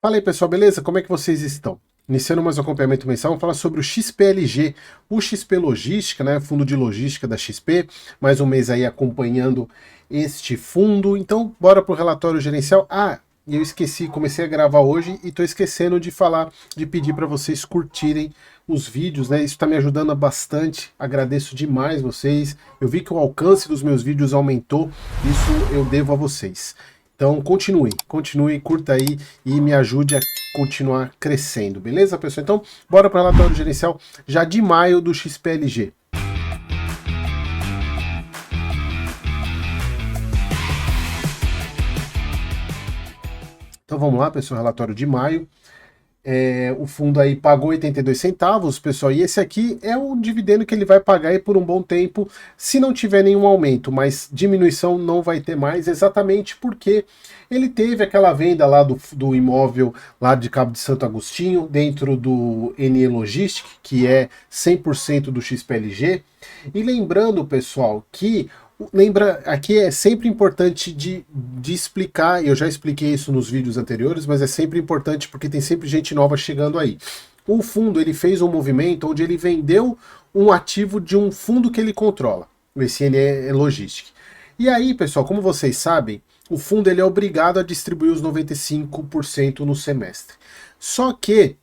Fala aí pessoal, beleza? Como é que vocês estão? Iniciando mais um acompanhamento mensal, vamos falar sobre o XPLG, o XP Logística, né? Fundo de logística da XP, mais um mês aí acompanhando este fundo. Então, bora para o relatório gerencial. E eu esqueci, comecei a gravar hoje e estou esquecendo de falar, de pedir para vocês curtirem os vídeos, né? Isso está me ajudando bastante, agradeço demais vocês. Eu vi que o alcance dos meus vídeos aumentou, isso eu devo a vocês. Então continue, curta aí e me ajude a continuar crescendo, beleza, pessoal? Então, bora para o relatório gerencial já de maio do XPLG. Então vamos lá, pessoal, relatório de maio. O fundo aí pagou 82 centavos, pessoal, e esse aqui é o dividendo que ele vai pagar aí por um bom tempo, se não tiver nenhum aumento, mas diminuição não vai ter mais, exatamente porque ele teve aquela venda lá do imóvel lá de Cabo de Santo Agostinho, dentro do NE Logistic, que é 100% do XPLG, e lembrando, pessoal, que aqui é sempre importante de explicar, eu já expliquei isso nos vídeos anteriores, mas é sempre importante porque tem sempre gente nova chegando aí. O fundo ele fez um movimento onde ele vendeu um ativo de um fundo que ele controla, o SNE Logistic. E aí, pessoal, como vocês sabem, o fundo ele é obrigado a distribuir os 95% no semestre. Só que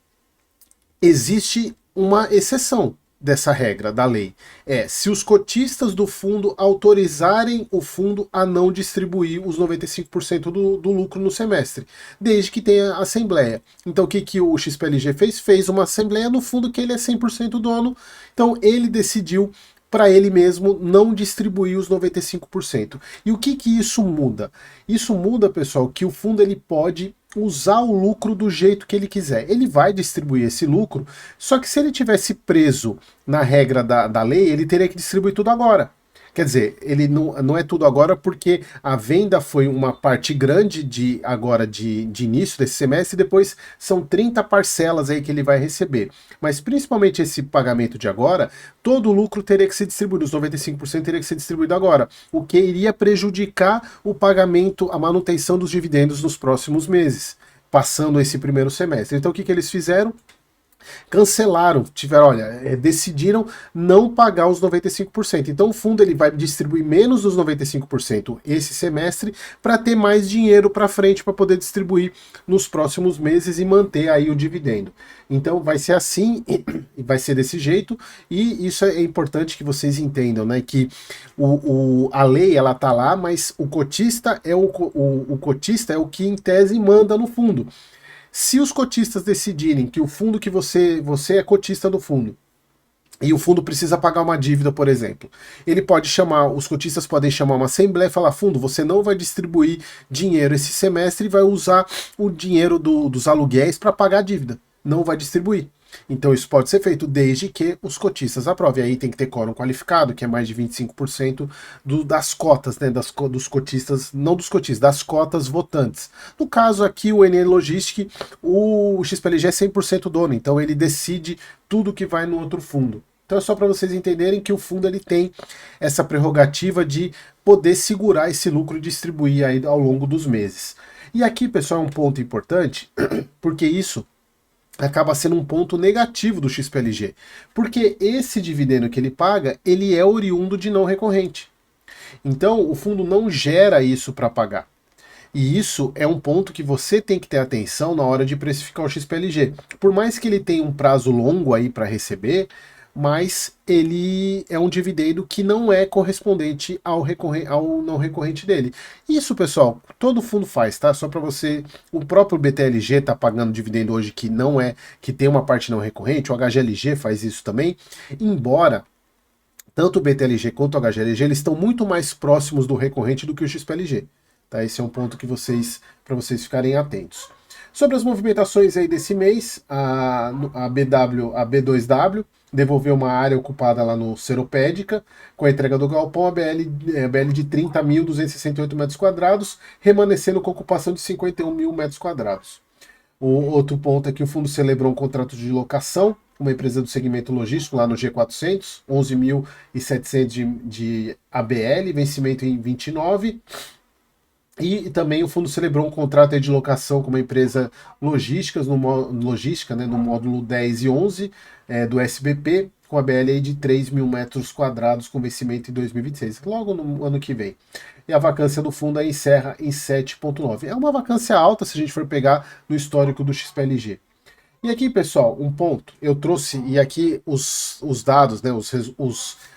existe uma exceção dessa regra da lei, se os cotistas do fundo autorizarem o fundo a não distribuir os 95% do lucro no semestre, desde que tenha assembleia. Então o que o XPLG fez? Fez uma assembleia no fundo que ele é 100% dono, então ele decidiu para ele mesmo não distribuir os 95%. E o que isso muda? Isso muda, pessoal, que o fundo ele pode usar o lucro do jeito que ele quiser. Ele vai distribuir esse lucro, só que se ele tivesse preso na regra da lei, ele teria que distribuir tudo agora. Quer dizer, ele não é tudo agora porque a venda foi uma parte grande de início desse semestre, e depois são 30 parcelas aí que ele vai receber. Mas principalmente esse pagamento de agora, todo o lucro teria que ser distribuído, os 95% teria que ser distribuído agora, o que iria prejudicar o pagamento, a manutenção dos dividendos nos próximos meses, passando esse primeiro semestre. Então o que eles fizeram? Cancelaram, decidiram não pagar os 95%. Então o fundo ele vai distribuir menos dos 95% esse semestre para ter mais dinheiro para frente para poder distribuir nos próximos meses e manter aí o dividendo. Então vai ser assim, vai ser desse jeito, e isso é importante que vocês entendam, né, que a lei ela tá lá, mas o cotista é o cotista é o que em tese manda no fundo. Se os cotistas decidirem que o fundo que você é cotista do fundo, e o fundo precisa pagar uma dívida, por exemplo, os cotistas podem chamar uma assembleia e falar: fundo, você não vai distribuir dinheiro esse semestre e vai usar o dinheiro dos aluguéis para pagar a dívida. Não vai distribuir. Então isso pode ser feito desde que os cotistas aprovem. Aí tem que ter quórum qualificado, que é mais de 25% das cotas, né, dos cotistas, não dos cotistas, das cotas votantes. No caso aqui, o NE Logistic, o XPLG é 100% dono, então ele decide tudo que vai no outro fundo. Então é só para vocês entenderem que o fundo ele tem essa prerrogativa de poder segurar esse lucro e distribuir aí ao longo dos meses. E aqui, pessoal, é um ponto importante, porque isso acaba sendo um ponto negativo do XPLG, porque esse dividendo que ele paga, ele é oriundo de não recorrente. Então o fundo não gera isso para pagar. E isso é um ponto que você tem que ter atenção na hora de precificar o XPLG. Por mais que ele tenha um prazo longo aí para receber, mas ele é um dividendo que não é correspondente ao não recorrente dele. Isso, pessoal, todo fundo faz, tá? Só para você, o próprio BTLG tá pagando dividendo hoje que tem uma parte não recorrente, o HGLG faz isso também, embora tanto o BTLG quanto o HGLG, eles estão muito mais próximos do recorrente do que o XPLG. Tá? Esse é um ponto que para vocês ficarem atentos. Sobre as movimentações aí desse mês, a B2W devolveu uma área ocupada lá no Seropédica, com a entrega do galpão, a BL de 30.268 metros quadrados, remanescendo com ocupação de 51 mil metros quadrados. O outro ponto é que o fundo celebrou um contrato de locação, uma empresa do segmento logístico lá no G400, 11.700 de ABL, vencimento em 29. E também o fundo celebrou um contrato aí de locação com uma empresa logística, né, no módulo 10 e 11 do SBP, com a BL aí de 3 mil metros quadrados, com vencimento em 2026, logo no ano que vem. E a vacância do fundo aí encerra em 7,9. É uma vacância alta se a gente for pegar no histórico do XPLG. E aqui, pessoal, um ponto, eu trouxe, e aqui os dados, né,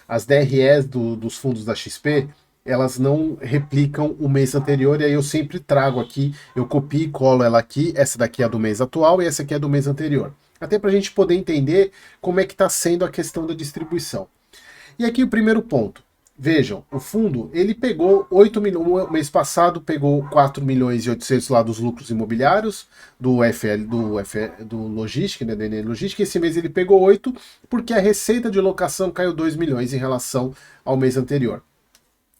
as DREs dos fundos da XP, elas não replicam o mês anterior, e aí eu sempre trago aqui, eu copio e colo ela aqui, essa daqui é do mês atual e essa aqui é do mês anterior. Até para a gente poder entender como é que está sendo a questão da distribuição. E aqui o primeiro ponto. Vejam, o fundo, ele pegou 8 milhões, mês passado pegou 4 milhões e 800 lá dos lucros imobiliários, do Logística, né, da Enel Logística, esse mês ele pegou 8, porque a receita de locação caiu 2 milhões em relação ao mês anterior.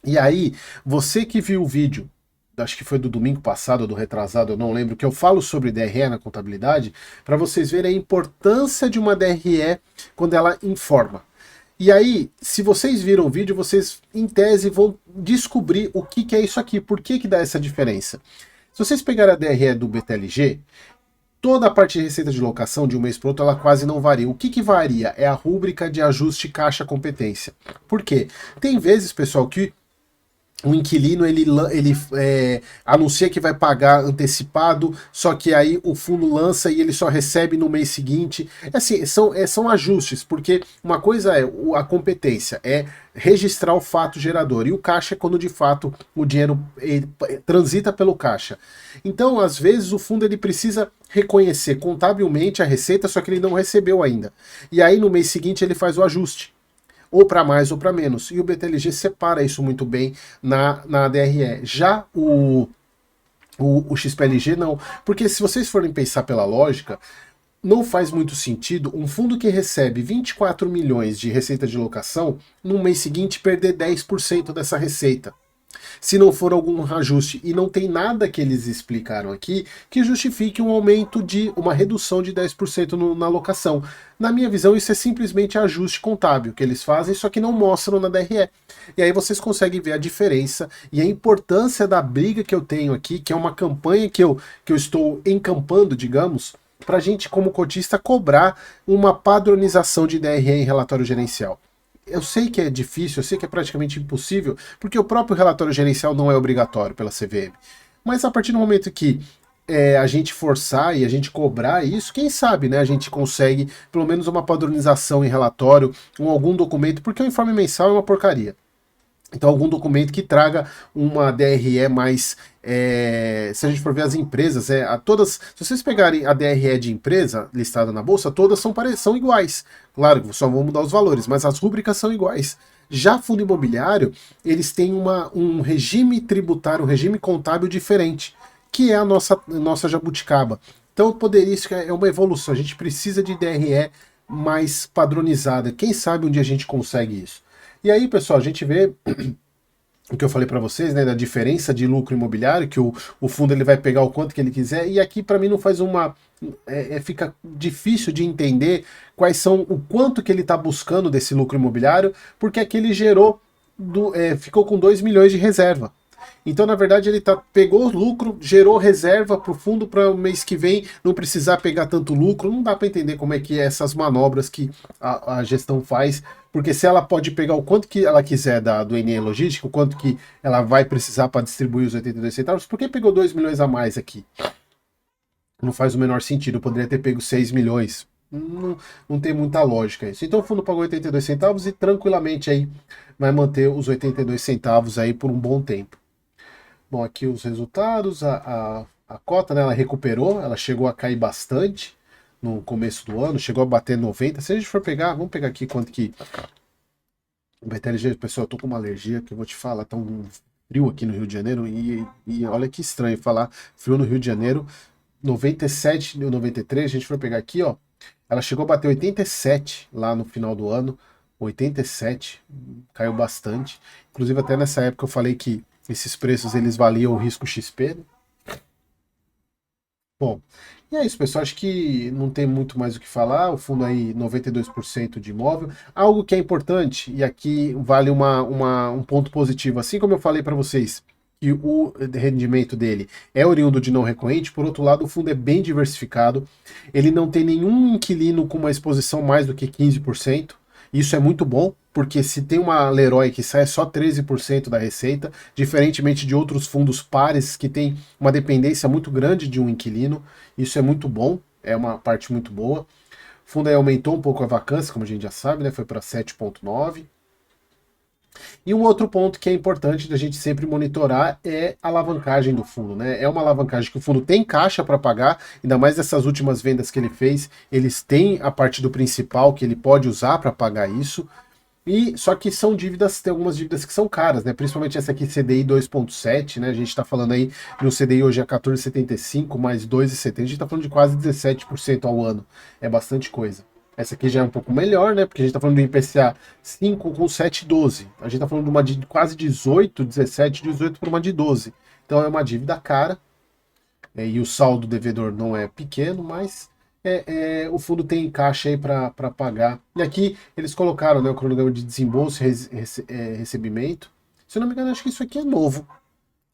E aí, você que viu o vídeo, acho que foi do domingo passado ou do retrasado, eu não lembro, que eu falo sobre DRE na contabilidade, para vocês verem a importância de uma DRE quando ela informa. E aí, se vocês viram o vídeo, vocês, em tese, vão descobrir o que é isso aqui, por que dá essa diferença. Se vocês pegarem a DRE do BTLG, toda a parte de receita de locação de um mês para outro, ela quase não varia. O que varia é a rúbrica de ajuste caixa competência. Por quê? Tem vezes, pessoal, que o inquilino ele anuncia que vai pagar antecipado, só que aí o fundo lança e ele só recebe no mês seguinte. Assim, são ajustes, porque uma coisa é a competência, é registrar o fato gerador, e o caixa é quando de fato o dinheiro transita pelo caixa. Então, às vezes, o fundo ele precisa reconhecer contabilmente a receita, só que ele não recebeu ainda. E aí no mês seguinte ele faz o ajuste, ou para mais ou para menos. E o BTLG separa isso muito bem na DRE. Já o XPLG não. Porque se vocês forem pensar pela lógica, não faz muito sentido um fundo que recebe 24 milhões de receita de locação, no mês seguinte perder 10% dessa receita, se não for algum ajuste. E não tem nada que eles explicaram aqui que justifique um aumento uma redução de 10% na alocação. Na minha visão, isso é simplesmente ajuste contábil que eles fazem, só que não mostram na DRE. E aí vocês conseguem ver a diferença e a importância da briga que eu tenho aqui, que é uma campanha que eu estou encampando, digamos, para a gente, como cotista, cobrar uma padronização de DRE em relatório gerencial. Eu sei que é difícil, eu sei que é praticamente impossível, porque o próprio relatório gerencial não é obrigatório pela CVM. Mas a partir do momento que a gente forçar e a gente cobrar isso, quem sabe, né, a gente consegue pelo menos uma padronização em relatório, ou algum documento, porque o informe mensal é uma porcaria. Então, algum documento que traga uma DRE mais. Se a gente for ver as empresas, todas. Se vocês pegarem a DRE de empresa listada na bolsa, todas são iguais. Claro que só vão mudar os valores, mas as rúbricas são iguais. Já fundo imobiliário, eles têm um regime tributário, um regime contábil diferente, que é a nossa jabuticaba. Então, isso é uma evolução. A gente precisa de DRE mais padronizada. Quem sabe um dia a gente consegue isso. E aí, pessoal, a gente vê o que eu falei para vocês, né, da diferença de lucro imobiliário, que o fundo ele vai pegar o quanto que ele quiser, e aqui para mim não faz fica difícil de entender o quanto que ele está buscando desse lucro imobiliário, porque aqui ele ficou com 2 milhões de reserva. Então, na verdade, ele pegou o lucro, gerou reserva para o fundo para o mês que vem não precisar pegar tanto lucro. Não dá para entender como é que é essas manobras que a gestão faz, porque se ela pode pegar o quanto que ela quiser do Enel Logística, o quanto que ela vai precisar para distribuir os 82 centavos, por que pegou 2 milhões a mais aqui? Não faz o menor sentido, eu poderia ter pego 6 milhões. Não tem muita lógica isso. Então o fundo pagou 82 centavos e tranquilamente aí vai manter os 82 centavos aí por um bom tempo. Bom, aqui os resultados, a cota, né, ela recuperou, ela chegou a cair bastante no começo do ano, chegou a bater 90. Se a gente for pegar, vamos pegar aqui quanto que o BTLG, pessoal, eu tô com uma alergia que eu vou te falar, tá um frio aqui no Rio de Janeiro e olha que estranho falar frio no Rio de Janeiro. 97 e 93, a gente for pegar aqui, ó, ela chegou a bater 87 lá no final do ano, 87, caiu bastante. Inclusive até nessa época eu falei que esses preços eles valiam o risco XP, né? Bom, e é isso, pessoal. Acho que não tem muito mais o que falar. O fundo aí, 92% de imóvel. Algo que é importante, e aqui vale um ponto positivo. Assim como eu falei para vocês, que o rendimento dele é oriundo de não recorrente. Por outro lado, o fundo é bem diversificado, ele não tem nenhum inquilino com uma exposição mais do que 15%. Isso é muito bom, porque se tem uma Leroy que sai só 13% da receita, diferentemente de outros fundos pares que tem uma dependência muito grande de um inquilino, isso é muito bom, é uma parte muito boa. O fundo aí aumentou um pouco a vacância, como a gente já sabe, né? Foi para 7,9%. E um outro ponto que é importante da gente sempre monitorar é a alavancagem do fundo, né? É uma alavancagem que o fundo tem caixa para pagar, ainda mais essas últimas vendas que ele fez, eles têm a parte do principal que ele pode usar para pagar isso. E só que são dívidas, tem algumas dívidas que são caras, né? Principalmente essa aqui CDI 2,7, né? A gente está falando aí no CDI hoje é 14,75 mais 2,70, a gente está falando de quase 17% ao ano. É bastante coisa. Essa aqui já é um pouco melhor, né? Porque a gente está falando do IPCA 5 com 7,12. A gente está falando de uma de quase 18, 17, 18 por uma de 12. Então é uma dívida cara, e o saldo devedor não é pequeno, mas o fundo tem caixa aí para pagar. E aqui eles colocaram, né, o cronograma de desembolso e recebimento. Se eu não me engano, acho que isso aqui é novo.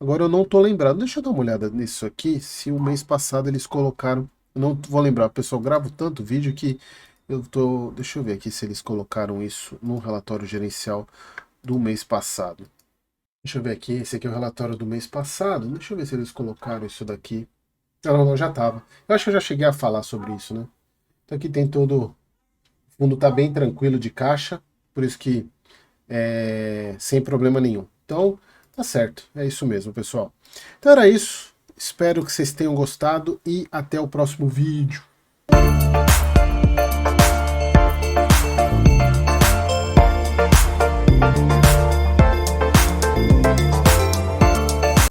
Agora eu não tô lembrado. Deixa eu dar uma olhada nisso aqui, se o mês passado eles colocaram. Eu não vou lembrar, pessoal, eu gravo tanto vídeo que eu tô. Deixa eu ver aqui se eles colocaram isso no relatório gerencial do mês passado. Deixa eu ver aqui, esse aqui é o relatório do mês passado. Deixa eu ver se eles colocaram isso daqui. Não, não, já estava. Eu acho que eu já cheguei a falar sobre isso, né? Então aqui tem todo. O fundo está bem tranquilo de caixa, por isso que sem problema nenhum. Então, tá certo. É isso mesmo, pessoal. Então era isso. Espero que vocês tenham gostado e até o próximo vídeo.